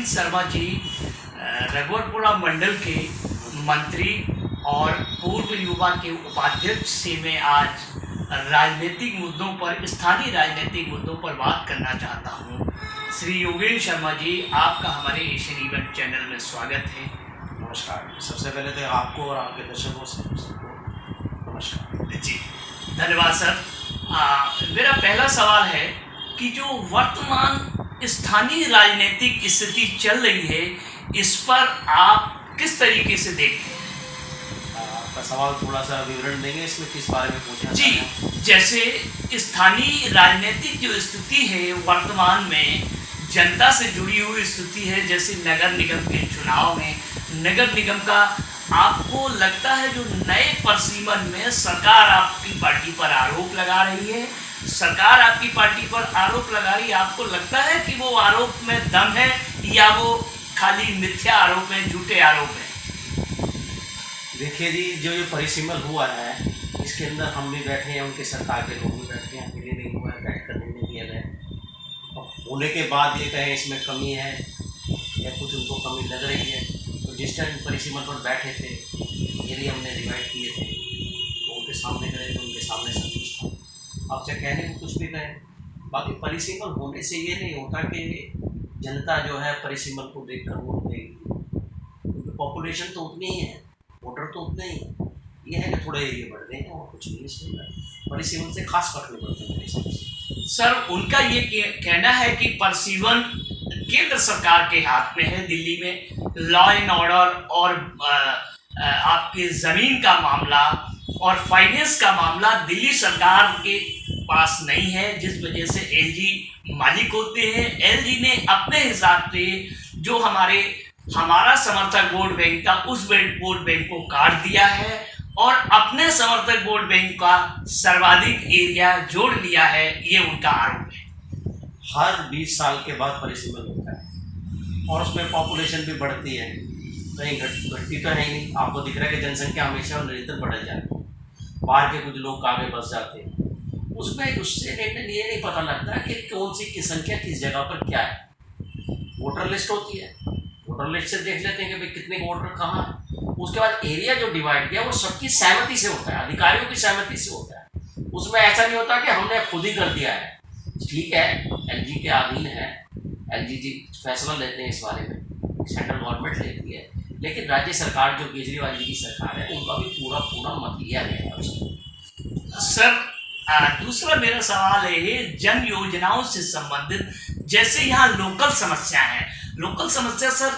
योगेंद्र शर्मा जी रघुवरपुरा मंडल के मंत्री और पूर्व युवा के उपाध्यक्ष से मैं आज राजनीतिक मुद्दों पर, स्थानीय राजनीतिक मुद्दों पर बात करना चाहता हूं। श्री योगेंद्र शर्मा जी, आपका हमारे एशियन इवेंट चैनल में स्वागत है। नमस्कार। सबसे पहले तो आपको और आपके दर्शकों से नमस्कार जी, धन्यवाद सर। मेरा पहला सवाल है कि जो वर्तमान स्थानीय राजनीतिक स्थिति चल रही है, इस पर आप किस तरीके से देखते हैं? आपका सवाल थोड़ा सा विवरण देंगे इसमें, किस बारे में पूछना जी, जैसे स्थानीय राजनीतिक जो स्थिति है वर्तमान में, जनता से जुड़ी हुई स्थिति है। जैसे नगर निगम के चुनाव में नगर निगम का आपको लगता है जो नए परिसीमन में सरकार आपकी पार्टी पर आरोप लगा रही है, सरकार आपकी पार्टी पर आरोप लगा रही है, आपको लगता है कि वो आरोप में दम है या वो खाली मिथ्या आरोप है, झूठे आरोप है? देखिए जी, जो ये परिसीमन हुआ है इसके अंदर हम भी बैठे हैं, उनके सरकार के लोग भी बैठे हैं, अकेले नहीं हुआ है, बैठ कर निर्णय किया गया। और होने के बाद ये कहें इसमें कमी है या कुछ उनको कमी लग रही है, तो जिस टाइम परिसीमन पर बैठे थे यदि हमने डिवाइड किए थे तो उनके सामने गए तो उनके सामने सब कुछ था। आप चाहे कहने को कुछ भी कहें, बाकी परिसीमन होने से ये नहीं होता कि जनता जो है परिसीमन को देख कर वोट देगी, क्योंकि पॉपुलेशन तो उतनी ही है, वोटर तो उतने ही है। ये है कि थोड़े एरिया बढ़ गए हैं और कुछ नहीं इसमें परिसीमन से खास फर्क नहीं पड़ता मेरे हिसाब से। सर, उनका ये कहना है कि परिसीमन केंद्र सरकार के हाथ में है। दिल्ली में लॉ एंड ऑर्डर और आपके ज़मीन का मामला और फाइनेंस का मामला दिल्ली सरकार के पास नहीं है, जिस वजह से एलजी मालिक होते हैं। एलजी ने अपने हिसाब से जो हमारा समर्थक वोट बैंक था, उस वोट बैंक को काट दिया है और अपने समर्थक वोट बैंक का सर्वाधिक एरिया जोड़ लिया है, ये उनका आरोप है। हर 20 साल के बाद परिसीमन होता है और उसमें पॉपुलेशन भी बढ़ती है, कहीं घटती तो है ही नहीं। आपको दिख रहा है कि जनसंख्या हमेशा निरंतर बढ़ जाती है, बाहर के कुछ लोग आगे बस जाते हैं, उसमें उससे ये नहीं पता लगता कि कौन सी की संख्या किस जगह पर क्या है। वोटर लिस्ट होती है, वोटर लिस्ट से देख लेते हैं कि भाई कितने वोटर कहाँ है। उसके बाद एरिया जो डिवाइड किया वो सबकी सहमति से होता है, अधिकारियों की सहमति से होता है। उसमें ऐसा नहीं होता कि हमने खुद ही कर दिया है। ठीक है, एलजी के अधीन है, एलजी जी फैसला लेते हैं इस बारे में, सेंट्रल गवर्नमेंट लेती है, लेकिन राज्य सरकार जो केजरीवाल जी की सरकार है उनका भी पूरा मत लिया गया है उसमें। सर, दूसरा मेरा सवाल है जन योजनाओं से संबंधित। जैसे यहाँ लोकल समस्या है, लोकल समस्या सर,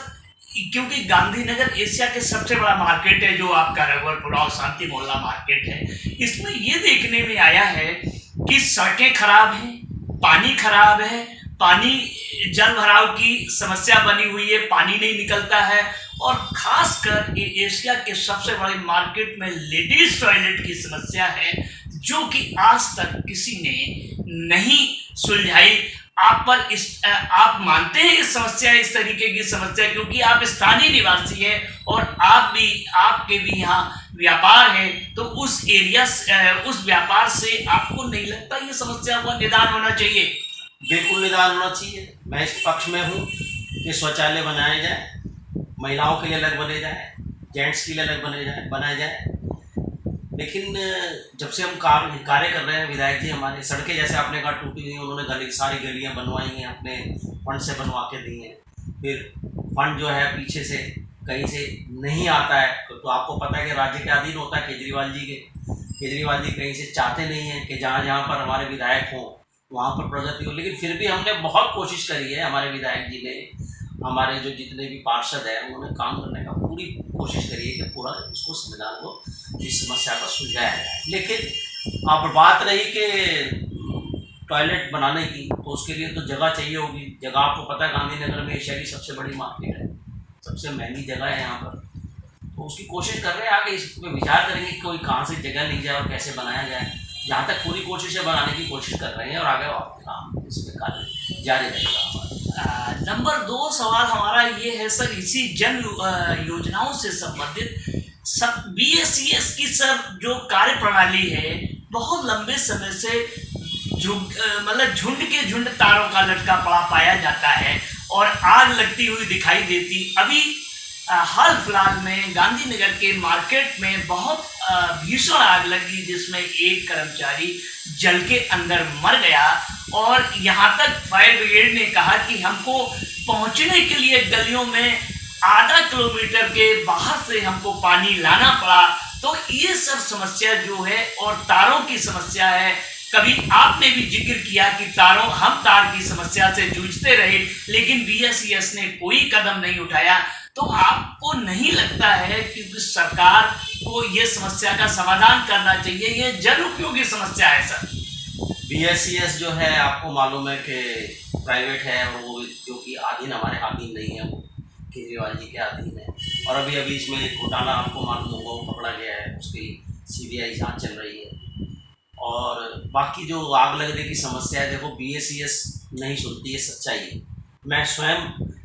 क्योंकि गांधीनगर एशिया के सबसे बड़ा मार्केट है जो आपका रघुवरपुरा और शांति मोहल्ला मार्केट है, इसमें ये देखने में आया है कि सड़कें खराब हैं, पानी खराब है, पानी जल भराव की समस्या बनी हुई है, पानी नहीं निकलता है और खासकर एशिया के सबसे बड़े मार्केट में लेडीज टॉयलेट की समस्या है, जो कि आज तक किसी ने नहीं सुलझाई। आप मानते हैं इस समस्या, इस तरीके की समस्या, क्योंकि आप स्थानीय निवासी हैं और आपके भी यहाँ व्यापार है, तो उस व्यापार से आपको नहीं लगता ये समस्या का निदान होना चाहिए? बिल्कुल निदान होना चाहिए। मैं इस पक्ष में हूँ कि शौचालय बनाए जाए, महिलाओं के लिए अलग बने जाए, जेंट्स के लिए अलग बनाए जाए। लेकिन जब से हम कार्य कर रहे हैं, विधायक जी हमारे, सड़कें जैसे आपने कहा टूटी हुई, उन्होंने सारी गलियां बनवाई हैं, अपने फंड से बनवा के दी हैं। फिर फंड जो है पीछे से कहीं से नहीं आता है, तो आपको पता है कि राज्य के अधीन होता है केजरीवाल जी कहीं से चाहते नहीं हैं कि जहाँ जहाँ पर हमारे विधायक हों वहाँ पर प्रगति हो। लेकिन फिर भी हमने बहुत कोशिश करी है, हमारे विधायक जी ने, हमारे जो जितने भी पार्षद हैं उन्होंने काम करने का पूरी कोशिश करी है कि पूरा इसको संविधान को, इस समस्या को सुलझाया जाए। लेकिन अब बात रही कि टॉयलेट बनाने की, तो उसके लिए तो जगह चाहिए होगी। जगह आपको पता है गांधीनगर में एशिया की सबसे बड़ी मार्केट है, सबसे महंगी जगह है यहाँ पर, तो उसकी कोशिश कर रहे हैं। आगे इस पर विचार करेंगे कि कोई कहाँ से जगह ली जाए और कैसे बनाया जाए। जहाँ तक पूरी कोशिश है बनाने की कोशिश कर रहे हैं और आगे काम इसमें कार्य जारी रहेगा। नंबर 2 सवाल हमारा ये है सर, इसी जन योजनाओं से संबंधित सब BSES की सर जो कार्य प्रणाली है, बहुत लंबे समय से मतलब झुंड के झुंड तारों का लटका पड़ा पाया जाता है और आग लगती हुई दिखाई देती। अभी हाल फिलहाल में गांधीनगर के मार्केट में बहुत भीषण आग लगी, जिसमें एक कर्मचारी जल के अंदर मर गया। और यहाँ तक फायर ब्रिगेड ने कहा कि हमको पहुँचने के लिए गलियों में आधा किलोमीटर के बाहर से हमको पानी लाना पड़ा। तो ये सब समस्या जो है, और तारों की समस्या है। कभी आपने भी जिक्र किया कि हम तार की समस्या से जूझते रहे, लेकिन बीएसईएस ने कोई कदम नहीं उठाया। तो आपको नहीं लगता है कि सरकार को ये समस्या का समाधान करना चाहिए? ये जन उपयोगी समस्या है सर। बीएसईएस जो है, आपको मालूम है कि प्राइवेट है, और वो जो कि अधीन, हमारे अधीन नहीं है, वो केजरीवाल जी के अधीन है। और अभी अभी इसमें घोटाला आपको मालूम होगा, वो पकड़ा गया है, उसकी सीबीआई जांच चल रही है। और बाकी जो आग लगने की समस्या है, देखो बीएसईएस नहीं सुनती है, सच्चाई है। मैं स्वयं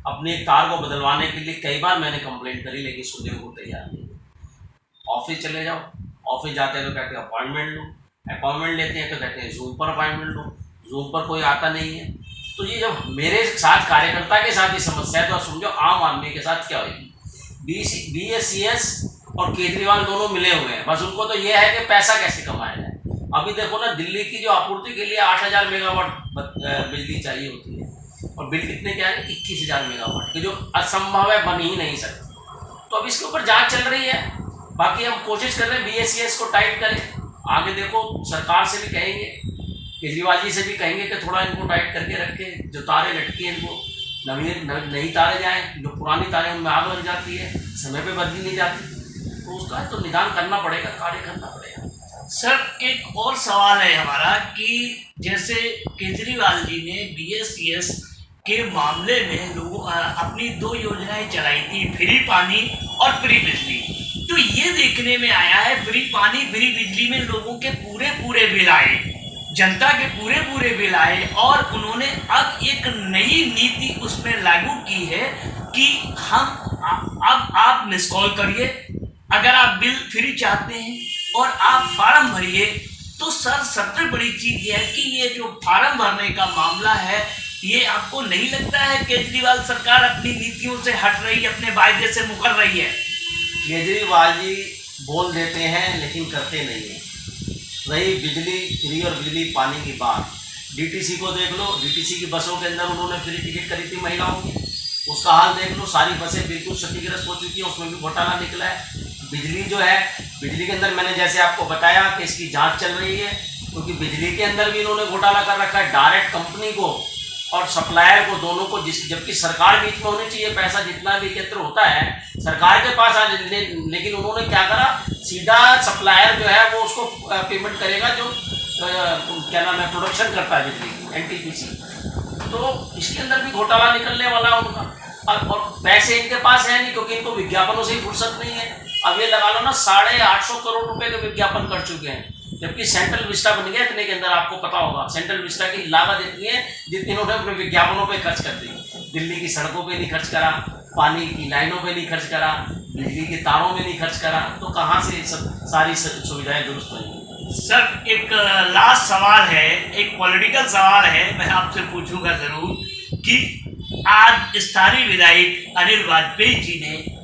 अपने तार को बदलवाने के लिए कई बार मैंने कंप्लेंट करी, लेकिन सुनने को तैयार नहीं है। ऑफिस चले जाओ, ऑफिस जाते हैं तो कहते हैं अपॉइंटमेंट लो, अपॉइंटमेंट लेते हैं तो कहते हैं जूम पर अपॉइंटमेंट लो, जूम पर कोई आता नहीं है। तो ये जब मेरे साथ कार्यकर्ता के साथ ये समस्या है, तो समझो आम आदमी के साथ क्या होगी। बीएसईएस और केजरीवाल दोनों मिले हुए हैं, बस उनको तो ये है कि पैसा कैसे कमाया जाए। अभी देखो ना, दिल्ली की जो आपूर्ति के लिए 8000 मेगावाट बिजली चाहिए होती है, और बिल कितने क्या है, 21,000 मेगावाट के, जो असंभव है, बन ही नहीं सकती। तो अब इसके ऊपर जांच चल रही है। बाकी हम कोशिश कर रहे हैं बीएसईएस को टाइट करें। आगे देखो, सरकार से भी कहेंगे, केजरीवाल जी से भी कहेंगे कि थोड़ा इनको टाइट करके रखे, जो तारे लटकी हैं इनको नई तारे जाएँ, जो पुरानी तारे उनमें आग लग जाती है, समय पे बदली नहीं जाती। तो उसका तो निदान करना पड़ेगा, कार्य करना पड़ेगा। सर, एक और सवाल है हमारा कि जैसे केजरीवाल जी ने बीएसईएस के मामले में अपनी 2 योजनाएं चलाई थी, फ्री पानी और फ्री बिजली। तो ये देखने में आया है, फ्री पानी फ्री बिजली में लोगों के पूरे बिल आए, जनता के पूरे बिल आए, और उन्होंने अब एक नई नीति उसमें लागू की है कि अब आप मिस कॉल करिए, अगर आप बिल फ्री चाहते हैं, और आप फार्म भरिए। तो सर, सबसे बड़ी चीज ये है कि ये जो फार्म भरने का मामला है, ये आपको नहीं लगता है केजरीवाल सरकार अपनी नीतियों से हट रही है, अपने वायदे से मुकर रही है? केजरीवाल जी बोल देते हैं लेकिन करते नहीं हैं। रही बिजली फ्री और बिजली पानी की बात, डीटीसी को देख लो, डीटीसी की बसों के अंदर उन्होंने फ्री टिकट करी थी महिलाओं की, उसका हाल देख लो, सारी बसें बिल्कुल क्षतिग्रस्त हो चुकी हैं, उसमें भी घोटाला निकला है। बिजली जो है, बिजली के अंदर मैंने जैसे आपको बताया कि इसकी जांच चल रही है, क्योंकि बिजली के अंदर भी इन्होंने घोटाला कर रखा है, डायरेक्ट कंपनी को और सप्लायर को, दोनों को, जबकि सरकार बीच में होनी चाहिए, पैसा जितना भी एकत्र होता है सरकार के पास लेकिन उन्होंने क्या करा, सीधा सप्लायर जो है वो उसको पेमेंट करेगा, जो क्या नाम है, प्रोडक्शन करता है बिजली की, एनटीपीसी। तो इसके अंदर भी घोटाला निकलने वाला है उनका। और पैसे इनके पास है नहीं, क्योंकि इनको विज्ञापनों से ही फुर्सत नहीं है। अब ये लगा लो ना, 850 करोड़ रुपए के विज्ञापन कर चुके हैं, जबकि सेंट्रल विस्टा बन गया इतने के अंदर। आपको पता होगा सेंट्रल विस्टा की लागत इतनी है जितनी उन्होंने अपने विज्ञापनों पे खर्च कर दी। दिल्ली की सड़कों पे नहीं खर्च करा, पानी की लाइनों पे नहीं खर्च करा, बिजली के तारों में नहीं खर्च करा, तो कहाँ से सब सारी सुविधाएं दुरुस्त होंगी? सर, एक लास्ट सवाल है, एक पॉलिटिकल सवाल है, मैं आपसे पूछूंगा जरूर कि आज स्थानीय विधायक अनिल वाजपेयी जी ने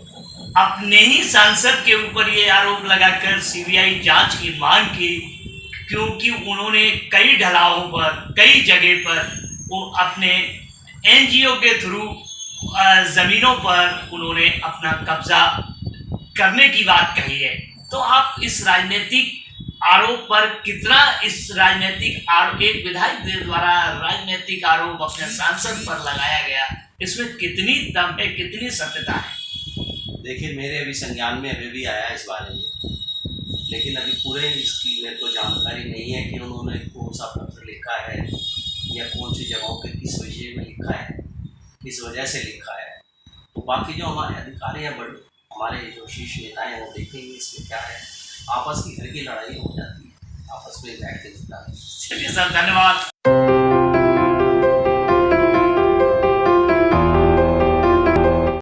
अपने ही सांसद के ऊपर ये आरोप लगाकर सीबीआई जांच की मांग की, क्योंकि उन्होंने कई ढलानों पर, कई जगह पर वो अपने एनजीओ के थ्रू जमीनों पर उन्होंने अपना कब्जा करने की बात कही है। तो आप इस राजनीतिक आरोप पर कितना, इस राजनीतिक आरोप, एक विधायक द्वारा राजनीतिक आरोप अपने सांसद पर लगाया गया, इसमें कितनी दम है, कितनी सत्यता है? देखिए, मेरे अभी संज्ञान में अभी भी आया इस बारे में, लेकिन अभी पूरे इसकी मेरे को जानकारी नहीं है कि उन्होंने कौन सा पत्र लिखा है या कौन सी जगहों पे किस विषय में लिखा है, किस वजह से लिखा है। तो बाकी जो हमारे अधिकारी हैं, बड़े हमारे जो शीर्ष नेता हैं, वो देखेंगे इसमें क्या है। आपस की घर की लड़ाई हो जाती है, आपस में बैठ के। चलिए सर, धन्यवाद।